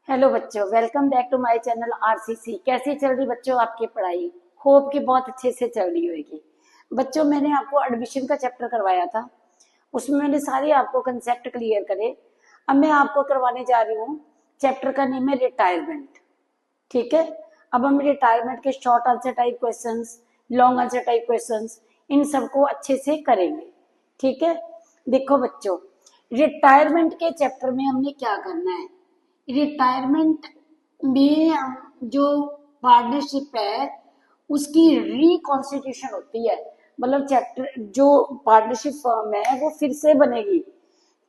Hello बच्चों, welcome back to my channel RCC. कैसी चल रही बच्चों आपकी पढ़ाई? होप कि बहुत अच्छे से चल रही होगी। बच्चों, मैंने आपको एडमिशन का चैप्टर करवाया था, उसमें मैंने सारे आपको कंसेप्ट क्लियर करे। अब मैं आपको करवाने जा रही हूँ, चैप्टर का नेम है रिटायरमेंट। ठीक है। अब हम रिटायरमेंट के short answer type questions, long answer type questions, इन सबको अच्छे से करेंगे। ठीक है। देखो बच्चों, रिटायरमेंट के चैप्टर में हमने क्या करना है। रिटायरमेंट में जो पार्टनरशिप है उसकी रिकॉन्स्टिट्यूशन होती है। मतलब चैप्टर जो पार्टनरशिप फर्म है वो फिर से बनेगी।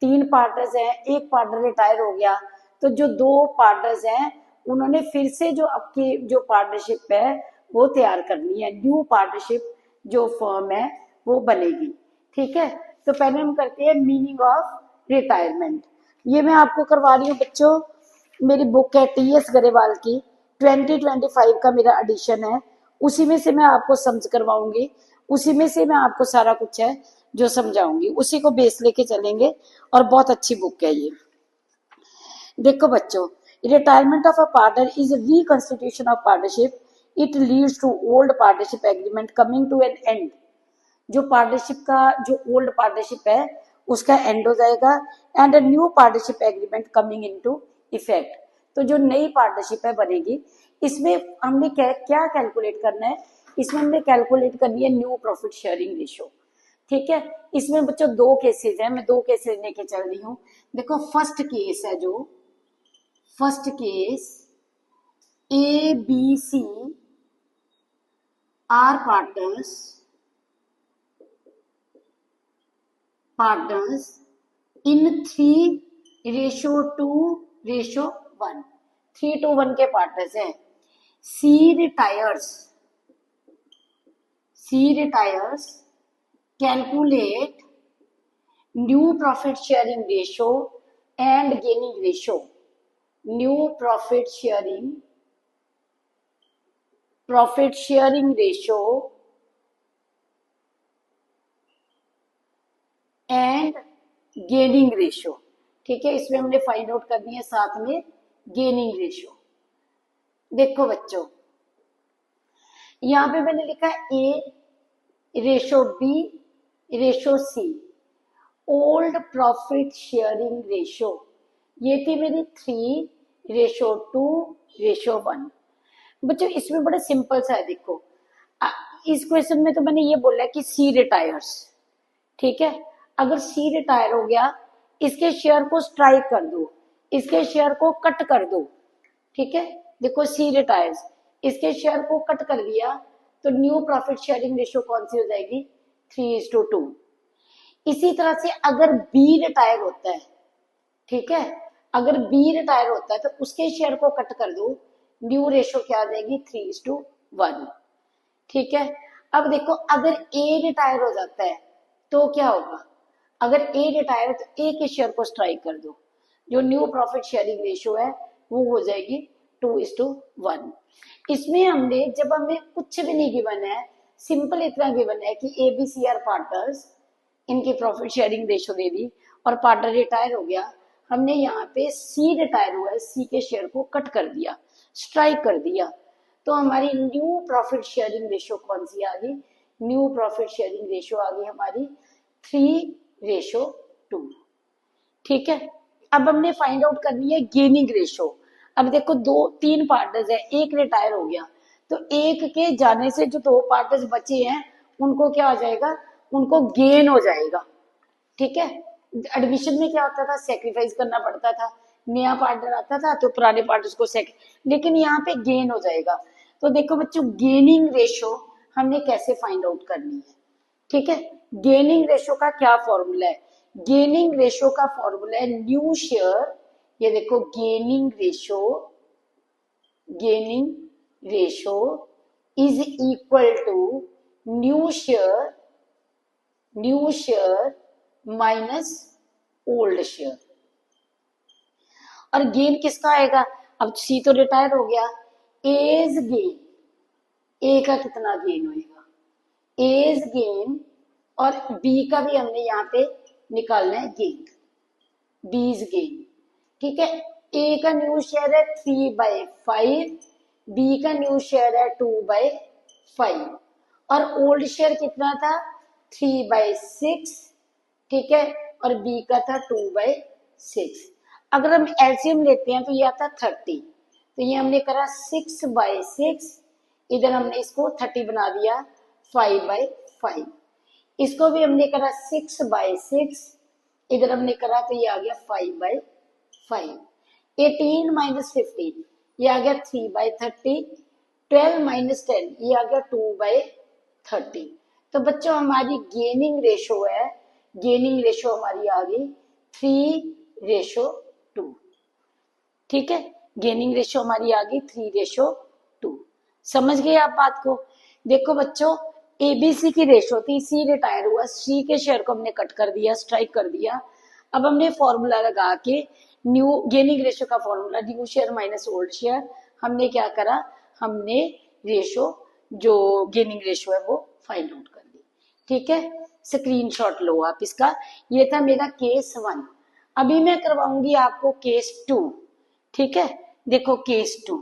तीन पार्टनर्स हैं, एक पार्टनर रिटायर हो गया, तो जो दो पार्टनर्स हैं उन्होंने फिर से जो आपकी जो पार्टनरशिप है वो तैयार करनी है। न्यू पार्टनरशिप जो फर्म है वो बनेगी। ठीक है। तो पहले हम करते हैं मीनिंग ऑफ रिटायरमेंट। ये मैं आपको करवा रही हूँ बच्चों, मेरी बुक है टीएस गरेवाल की, 2025 का मेरा एडिशन है। उसी में से मैं आपको समझ करवाऊंगी, उसी में से मैं आपको सारा कुछ है जो समझाऊंगी, उसी को बेस लेके चलेंगे। और बहुत अच्छी बुक है ये। देखो बच्चों, retirement of a partner is reconstitution of partnership. It leads to old partnership agreement coming to an end. जो पार्टनरशिप का जो ओल्ड पार्टनरशिप है उसका एंड हो जाएगा, and new partnership agreement coming into effect. तो जो नई पार्टनरशिप है बनेगी। इसमें हमने क्या क्या कैलकुलेट करना है? इसमें हमने कैलकुलेट करनी है न्यू प्रॉफिट शेयरिंग रेशियो। ठीक है। इसमें बच्चों दो केसेस हैं, मैं दो केसेस लेके चल रही हूँ। देखो फर्स्ट केस है, जो first case, A B C are partners in 3:2:1। 3:1 के पार्टनर्स हैं। C retires calculate new profit sharing ratio and gaining ratio. New profit sharing ratio and gaining ratio. ठीक है। इसमें हमने फाइंड आउट करनी है साथ में गेनिंग रेशियो। देखो बच्चों, यहाँ पे मैंने लिखा ए रेशो बी रेशो सी, ओल्ड प्रॉफिट शेयरिंग रेशो। ये थी मेरी 3:2:1। बच्चों इसमें बड़ा सिंपल सा है। देखो इस क्वेश्चन में तो मैंने ये बोला कि सी रिटायर्स। ठीक है। अगर सी रिटायर हो गया, इसके शेयर को स्ट्राइक कर दो, इसके शेयर को कट कर दो। ठीक है। देखो सी रिटायर्स, इसके शेयर को कट कर दिया, तो न्यू प्रॉफिट शेयरिंग रेशियो कौन सी हो जाएगी? 3:2। इसी तरह से अगर बी रिटायर होता है, ठीक है, अगर बी रिटायर होता है तो उसके शेयर को कट कर दो, न्यू रेशियो क्या आ जाएगी? 3:1। ठीक है। अब देखो अगर ए रिटायर हो जाता है तो क्या होगा? अगर ए रिटायर है तो ए के शेयर को स्ट्राइक कर दो, जो न्यू प्रॉफिट शेयरिंग रेशियो है वो हो जाएगी 2:1। इसमें हमने जब हमें कुछ भी नहीं गिवन है, सिंपल इतना गिवन है कि A B C are partners, इनकी प्रॉफिट शेयरिंग रेशियो दे दी और पार्टनर रिटायर हो गया, हमने यहाँ पे सी रिटायर हुआ है, सी के शेयर को कट कर दिया, स्ट्राइक कर दिया, तो हमारी न्यू प्रॉफिट शेयरिंग रेशियो कौन सी आ गई? न्यू प्रॉफिट शेयरिंग रेशियो आ गई हमारी 3:2। ठीक है। अब हमने फाइंड आउट करनी है गेनिंग रेशियो। अब देखो दो तीन पार्टनर्स है, एक रिटायर हो गया, तो एक के जाने से जो दो पार्टनर्स बचे हैं उनको क्या हो जाएगा? उनको गेन हो जाएगा। ठीक है। एडमिशन में क्या होता था? सेक्रीफाइस करना पड़ता था, नया पार्टनर आता था तो पुराने पार्टनर्स को लेकिन यहाँ पे गेन हो जाएगा। तो देखो बच्चों, गेनिंग रेशियो हमने कैसे फाइंड आउट करनी है? ठीक है। गेनिंग रेशियो का क्या फॉर्मूला है? गेनिंग रेशियो का फॉर्मूला है न्यू शेयर। ये देखो gaining ratio is equal to new share minus old share. और गेन किसका आएगा? अब सी तो रिटायर हो गया, एज गेन, ए का कितना गेन होएगा? एज गेन, और बी का भी हमने यहाँ पे निकालना है गेन, बीज गेन। ठीक है। ए का न्यू शेयर है 3/5, बी का न्यू शेयर है 2/5 और ओल्ड शेयर कितना था 3/6, ठीक है, और बी का था 2/6। अगर हम एलसीएम लेते हैं तो ये आता 30, तो ये हमने करा 6/6, इधर हमने इसको 30 बना दिया 5/5, इसको भी हमने करा 6/6, इधर हमने करा तो ये आ गया 5/5। 18 माइनस 15 ये आ गया 3/30, 12 माइनस 10 ये आ गया 2/30। तो बच्चों हमारी गेनिंग रेशो है, गेनिंग रेशो हमारी आ गई 3:2, ठीक है, गेनिंग रेशो हमारी आ गई 3:2। समझ गए आप बात को। देखो बच्चों एबीसी की रेशो थी, सी रिटायर हुआ, सी के शेयर को हमने कट कर दिया, स्ट्राइक कर दिया। अब हमने फॉर्मूला लगा के न्यू गेनिंग रेशो का formula new share minus old share, हमने क्या करा, हमने रेशो जो गेनिंग रेशो है वो फाइंड आउट कर ली, ठीक है। स्क्रीनशॉट लो आप इसका। ये था मेरा केस 1। अभी मैं करवाऊंगी आपको केस 2, ठीक है। देखो केस 2,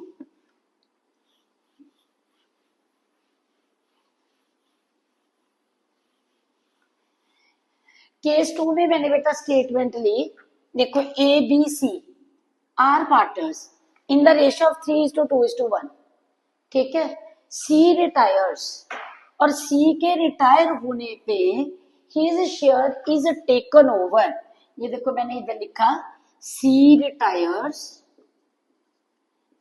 केस 2 में मैंने बेटा स्टेटमेंट ली, देखो A B C are partners in the ratio of 3:2:1, ठीक है। सी रिटायर्स और सी के रिटायर होने पे his share is taken over, ये देखो मैंने इधर लिखा C retires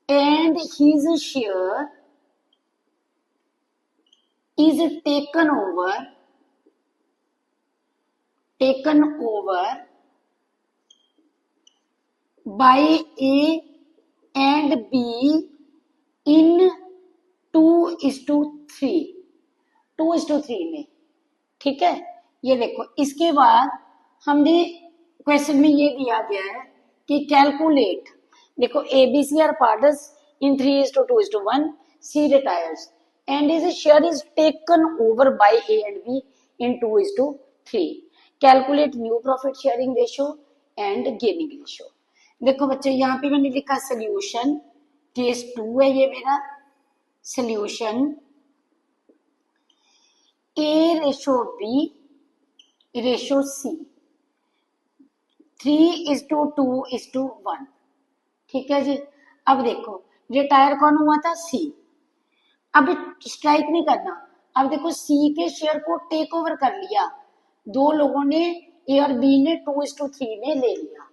and his share is taken over by A and B in 2:3, 2:3 में, ठीक है। ये देखो इसके बाद हमने क्वेश्चन में ये दिया गया है कि कैलकुलेट, देखो ABC are partners in 3:2:1, C retires and is share is taken over by A and B in 2:3, calculate new profit sharing ratio and gaining ratio. देखो बच्चों यहाँ पे मैंने लिखा सोल्यूशन, केस 2 है ये मेरा सोल्यूशन, ए रेशो बी रेशो सी 3:2:1, ठीक है जी। अब देखो रिटायर कौन हुआ था, सी। अब स्ट्राइक नहीं करना, अब देखो सी के शेयर को टेक ओवर कर लिया, दो लोगों ने ए और बी ने 2:3 में ले लिया,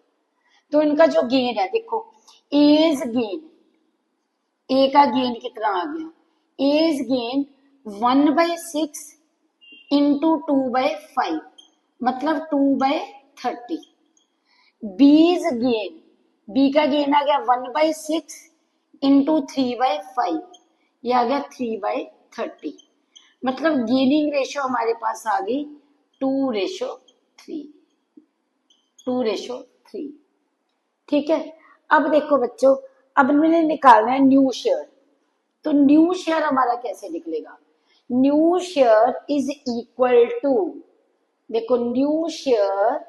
तो इनका जो गेन है देखो एज गेन, ए का गेन कितना आ गया, एज गेन 1/6 इंटू 2/5 मतलब 2/30। बीज गेन, बी का गेन आ गया 1/6 इंटू 3/5, ये आ गया 3/30, मतलब गेनिंग रेशो हमारे पास आ गई 2:3, 2:3, ठीक है। अब देखो बच्चों अब मैंने निकालना है न्यू शेयर, तो न्यू शेयर हमारा कैसे निकलेगा, new share is equal to, देखो new share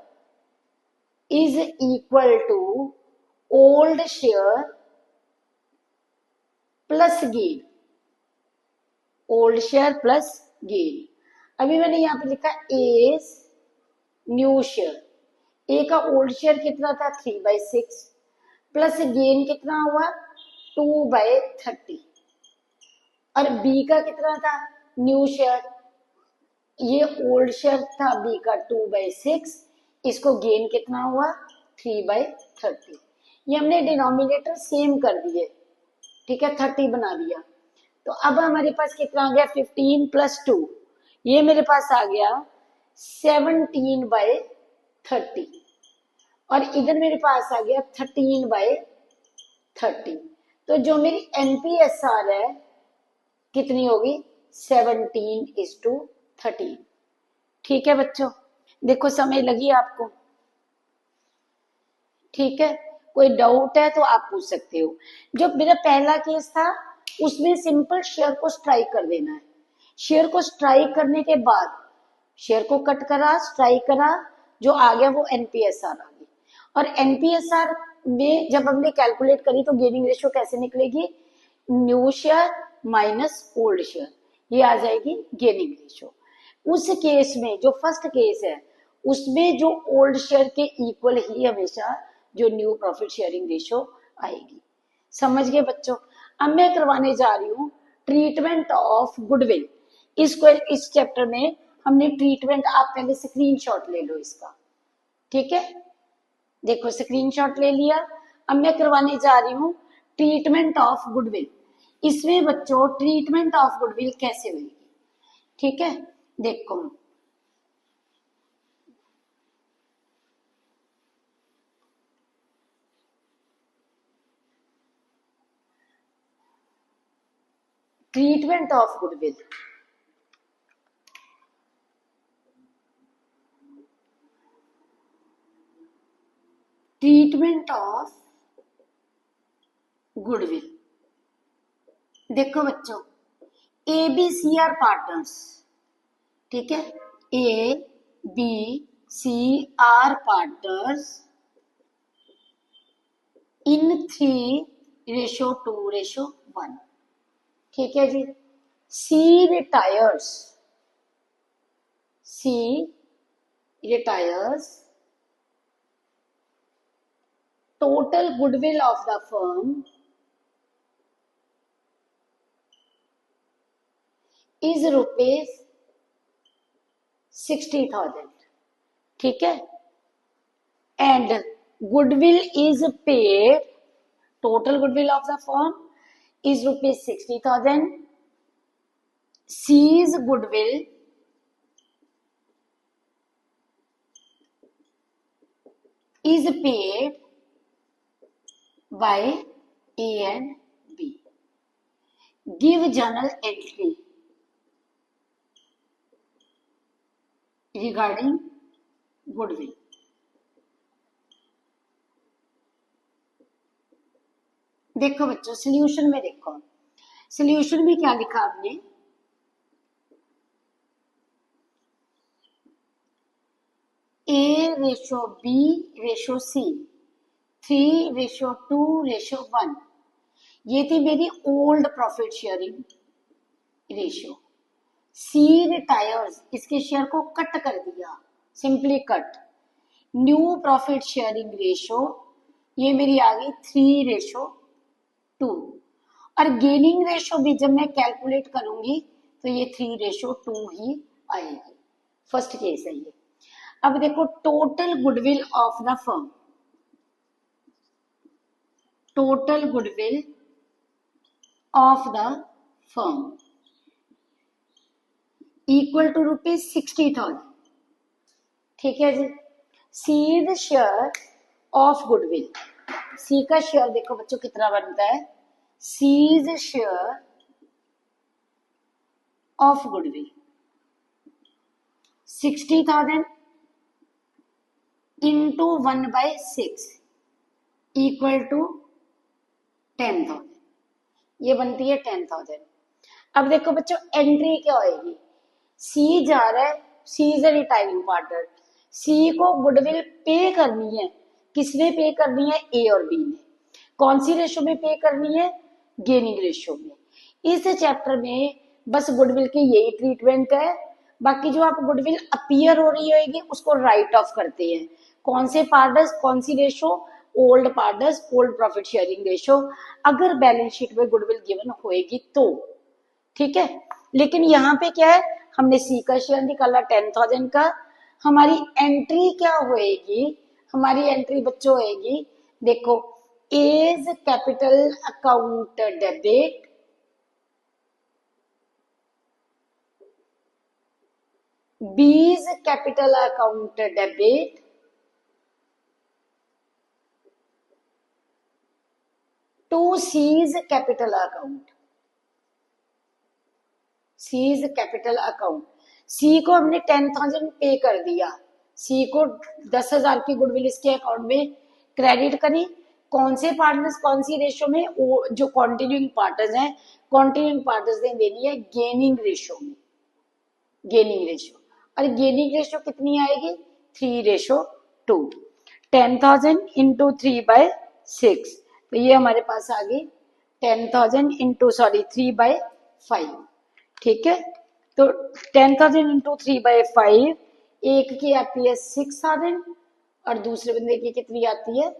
is equal to old share plus gain, old share plus gain. अभी मैंने यहाँ पे लिखा एज न्यू शेयर, ए का ओल्ड शेयर कितना था 3/6 प्लस गेन कितना हुआ 2/30 और बी का कितना था न्यू शेयर, ये ओल्ड शेयर था बी का 2/6, इसको गेन कितना हुआ 3/30, ये हमने डिनोमिनेटर सेम कर दिए, ठीक है, 30 बना दिया। तो अब हमारे पास कितना आ गया 15 + 2, ये मेरे पास आ गया 17/30 और इधर मेरे पास आ गया 13/30, तो जो मेरी एनपीएसआर है कितनी होगी 17:13, ठीक है बच्चों। देखो समय लगी आपको, ठीक है, कोई डाउट है तो आप पूछ सकते हो। जो मेरा पहला केस था उसमें सिंपल शेयर को स्ट्राइक कर देना है, शेयर को स्ट्राइक करने के बाद शेयर को कट करा, स्ट्राइक करा, जो आ गया वो एनपीएसआर आ गई, और एनपीएसआर में जब हमने कैलकुलेट करी तो गेनिंग रेशियो कैसे निकलेगी, new share minus old share, ये आ जाएगी गेनिंग रेशियो। उस केस में जो फर्स्ट केस है उसमें जो ओल्ड शेयर के इक्वल ही हमेशा जो न्यू प्रॉफिट शेयरिंग रेशियो आएगी। समझ गए बच्चों। अब मैं करवाने जा रही हूँ ट्रीटमेंट ऑफ गुडविल। इसको इस चैप्टर में हमने ट्रीटमेंट, आप पहले स्क्रीनशॉट ले लो इसका, ठीक है। देखो स्क्रीनशॉट ले लिया। अब मैं करवाने जा रही हूँ ट्रीटमेंट ऑफ गुडविल। इसमें बच्चों ट्रीटमेंट ऑफ गुडविल कैसे होगी, ठीक है। देखो treatment of goodwill, treatment of goodwill. देखो बच्चों A B C are partners, ठीक है। A B C are partners in 3:2:1, ठीक है जी। C retires, C retires total goodwill of the firm is rupees 60,000, ठीक है। and goodwill is paid, total goodwill of the firm is rupees 60,000. C's goodwill is paid by A and B. Give journal entry regarding goodwill. देखो बच्चों solution में देखो, solution में क्या लिखा आपने, A/B/C 3:2:1, ये थी मेरी ओल्ड प्रॉफिट शेयरिंग रेशियो। सी रिटायर्स, इसके शेयर को कट कर दिया, simply cut. New profit sharing ratio ये मेरी आ गई 3:2, और गेनिंग रेशियो भी जब मैं कैलकुलेट करूंगी तो ये 3:2 ही आएगी। फर्स्ट केस है ये। अब देखो total goodwill of the firm, total goodwill of the firm equal to ₹60,000, ठीक है जी। C the share of goodwill, C का शेयर देखो बच्चों कितना बनता है, C's share of goodwill 60,000 into 1/6 equal to 10,000, ये बनती है 10,000। अब देखो बच्चों एंट्री क्या होगी, सी जा रहा है, सी इज अ रिटायरिंग पार्टनर, सी को गुडविल पे करनी है, किसने पे करनी है, ए और बी ने। कौन सी रेशो में पे करनी है, गेनिंग रेशो में। इस चैप्टर में बस गुडविल की यही ट्रीटमेंट है, बाकी जो आप गुडविल अपीयर हो रही होगी उसको राइट ऑफ करते हैं। कौन से पार्टनर्स, कौन सी ratio, old partners, old profit sharing ratio, अगर बैलेंस शीट में गुडविल गिवन होएगी तो, ठीक है। लेकिन यहाँ पे क्या है, हमने सी का शेयर निकाला 10,000 का, हमारी एंट्री क्या होएगी, हमारी एंट्री बच्चों होएगी, देखो A's capital account debit, B's capital account debit, to C's capital account, C's capital account. C को हमने 10,000 पे कर दिया, सी को 10,000 की गुडविल इसके अकाउंट में क्रेडिट करी। कौन से पार्टनर्स, कौन सी रेशो में, जो कॉन्टिन्यूइंग पार्टनर्स हैं, कॉन्टिन्यूइंग पार्टनर्स ने देनी है गेनिंग रेशो में, गेनिंग रेशो। और गेनिंग रेशो कितनी आएगी, 3:2। 10,000 इंटू 3/6 6, तो ये हमारे पास आ गई 10,000 इंटू 3/5। ठीक है, तो 10,000 इंटू 3/5, एक की आती है 6,000 और दूसरे बंदे की कितनी आती है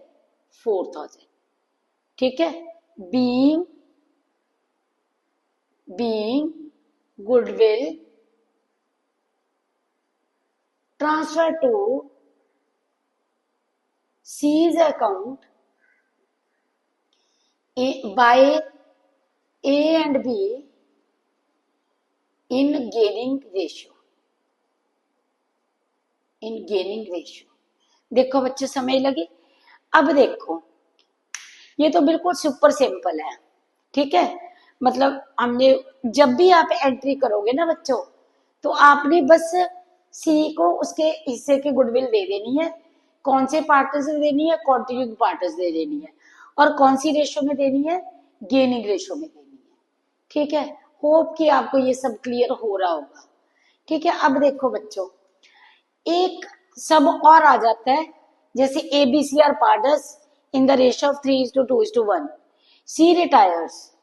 4,000। ठीक है, being goodwill transfer to C's account by A and B in gaining ratio। देखो बच्चे, समय लगे। अब देखो, ये तो बिल्कुल सुपर सिंपल है। ठीक है, मतलब हमने जब भी आप एंट्री करोगे ना बच्चों, तो आपने बस सी को उसके हिस्से की गुडविल दे देनी है। कौन से पार्टनर्स से देनी है, कॉन्टिन्यूइंग पार्टनर्स दे देनी है, और कौन सी रेशो में देनी है, गेनिंग रेशो में देनी है। ठीक है, होप कि आपको ये सब क्लियर हो रहा होगा। ठीक है, अब देखो बच्चों, एक सब और आ जाता है, जैसे ABC are partners in the ratio of 3:2:1, C retires.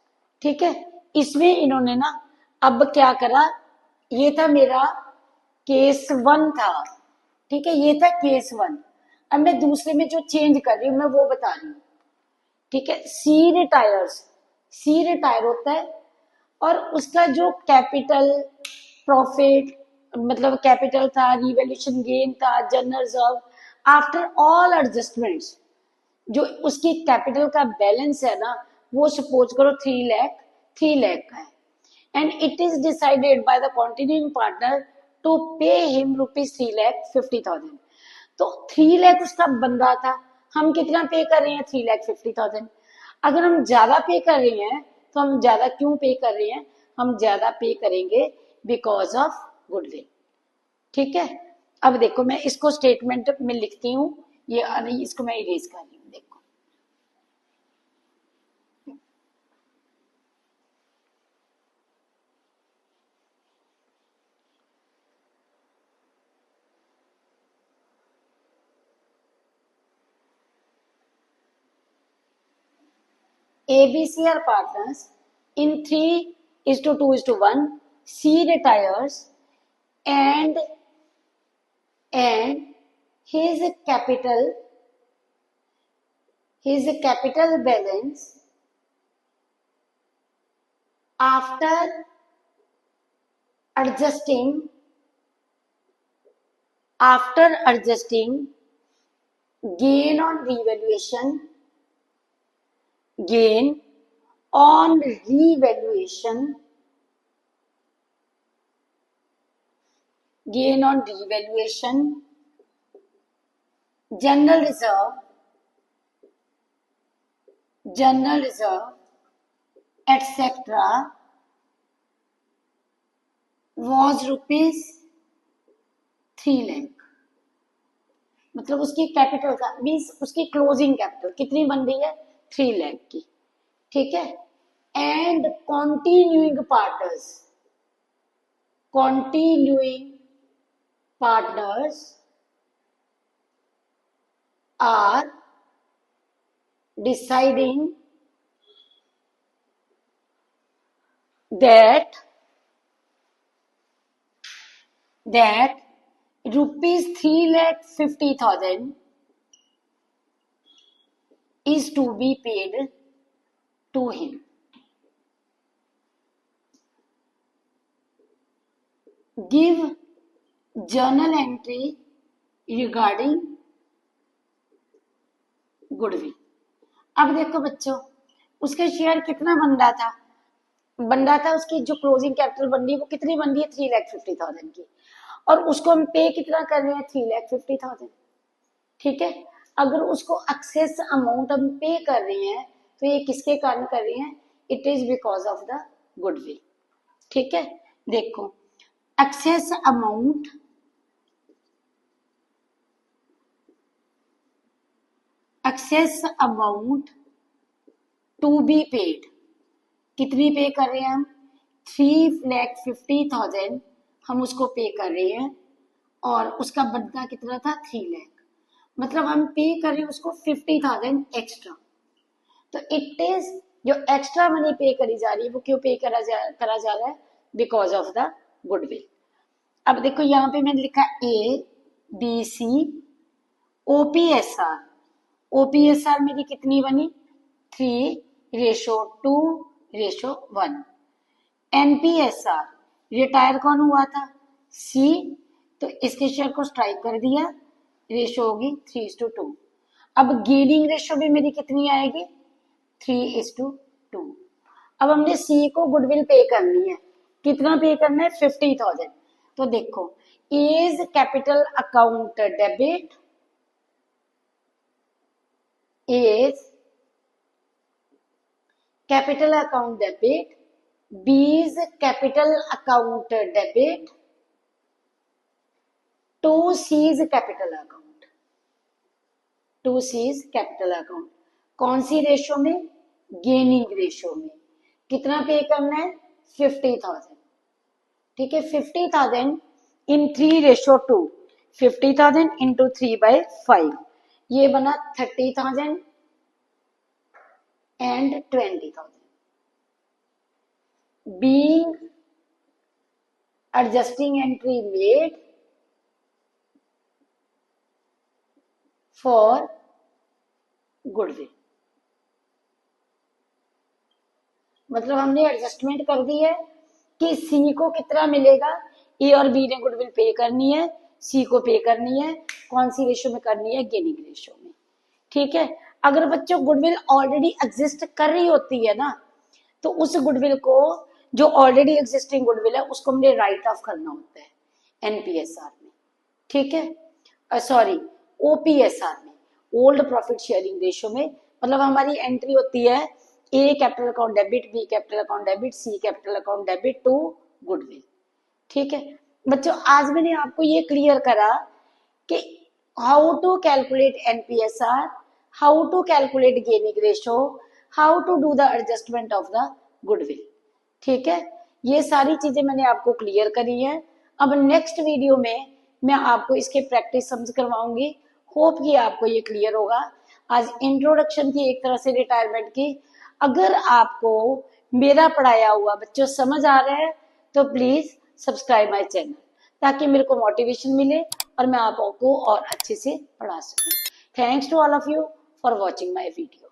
ठीक है, इसमें इन्होंने ना अब क्या करा, ये था मेरा केस 1 था। ठीक है, ये था केस 1। अब मैं दूसरे में जो चेंज कर रही हूँ मैं वो बता रही हूँ। ठीक है, सी रिटायर होता है, और उसका जो कैपिटल प्रॉफिट, मतलब कैपिटल था, रिवैल्यूएशन गेन था, general reserve, after all adjustments, जो उसकी कैपिटल का बैलेंस है ना, वो सपोज करो 3 लाख का है, and it is decided by the continuing partner to pay him ₹3,50,000। तो 3 लाख उसका बंदा था, हम कितना पे कर रहे हैं, 3,50,000। अगर हम ज्यादा पे कर रहे हैं, तो हम ज्यादा क्यों पे कर रहे हैं, हम ज्यादा पे करेंगे बिकॉज ऑफ गुडविल। ठीक है, अब देखो मैं इसको स्टेटमेंट में लिखती हूँ, ये इसको मैं इरेज कर रही हूँ। देखो, ABC are partners in 3:2:1. C retires, and his capital balance after adjusting gain on revaluation general reserve etc. was ₹3 lakh. मतलब उसकी कैपिटल का मीन्स उसकी क्लोजिंग कैपिटल कितनी बन रही है, 3 लाख की। ठीक है, and continuing partners are deciding that ₹3,50,000 is to be paid to him। Give journal entry regarding goodwill. अब देखो बच्चों, उसके शेयर कितना बन रहा था, उसकी जो क्लोजिंग कैपिटल बन रही है वो कितनी बन रही है, 3,50,000 की, और उसको हम पे कितना कर रहे हैं, 3,50,000। ठीक है, अगर उसको एक्सेस अमाउंट हम पे कर रहे हैं, तो ये किसके कारण कर रहे हैं, it is because of the goodwill. ठीक है, देखो, excess amount to be paid, कितनी पे कर रहे हैं हम, 3,50,000 हम उसको पे कर रहे हैं, और उसका बनता कितना था, 3 लाख। मतलब हम पे कर रहे हैं उसको 50,000 एक्स्ट्रा। तो इट इज जो एक्स्ट्रा मनी पे करी जा रही है वो क्यों पे करा जा रहा है? Because of the goodwill. अब देखो यहाँ पे मैंने लिखा ए बी सी ओपीएसआर। ओपीएसआर मेरी कितनी बनी? 3:2:1। एनपीएसआर रिटायर कौन हुआ था? सी। तो इसके शेयर को स्ट्राइक कर दिया, रेशो होगी 3:2। अब गेनिंग रेशो भी मेरी कितनी आएगी? 3:2। अब हमने सी को गुडविल पे करनी है। कितना पे करना है? 50,000। तो देखो is capital account debit, is capital account debit, B is capital account debit, 2C is capital account, 2C is capital account। कौन सी रेशो में? गेनिंग रेशो में। कितना पे करना है? 50,000। ठीक है, 50,000 इन 3:2, 50,000 इंटू 3/5, ये बना 30,000 and 20,000। Being adjusting entry made for goodwill। मतलब हमने एडजस्टमेंट कर दी है कि सी को कितना मिलेगा, ए और बी ने गुडविल पे करनी है, सी को पे करनी है, कौन सी रेशो में करनी है? गेनिंग रेशो में। ठीक है, अगर बच्चों गुडविल ऑलरेडी एग्जिस्ट कर रही होती है ना, तो उस गुडविल को, जो ऑलरेडी एग्जिस्टिंग गुडविल है, उसको हमने राइट ऑफ करना होता है एनपीएसआर में। ठीक है, सॉरी ओपीएसआर में, ओल्ड प्रॉफिट शेयरिंग रेशो में। मतलब हमारी एंट्री होती है A capital account debit, B capital account debit, C capital account debit to goodwill. ठीक है बच्चों, आज मैंने आपको ये क्लियर करा कि how to calculate NPSR, how to calculate gaining ratio, how to do the adjustment of the goodwill. ठीक है, ये सारी चीजें मैंने आपको क्लियर करी है। अब नेक्स्ट वीडियो में मैं आपको इसके प्रैक्टिस समझ करवाऊंगी। होप कि आपको ये क्लियर होगा। आज इंट्रोडक्शन थी एक तरह से रिटायरमेंट की। अगर आपको मेरा पढ़ाया हुआ बच्चों समझ आ रहा है तो प्लीज सब्सक्राइब माय चैनल, ताकि मेरे को मोटिवेशन मिले और मैं आपको और अच्छे से पढ़ा सकूं। Thanks to all of you for watching my video.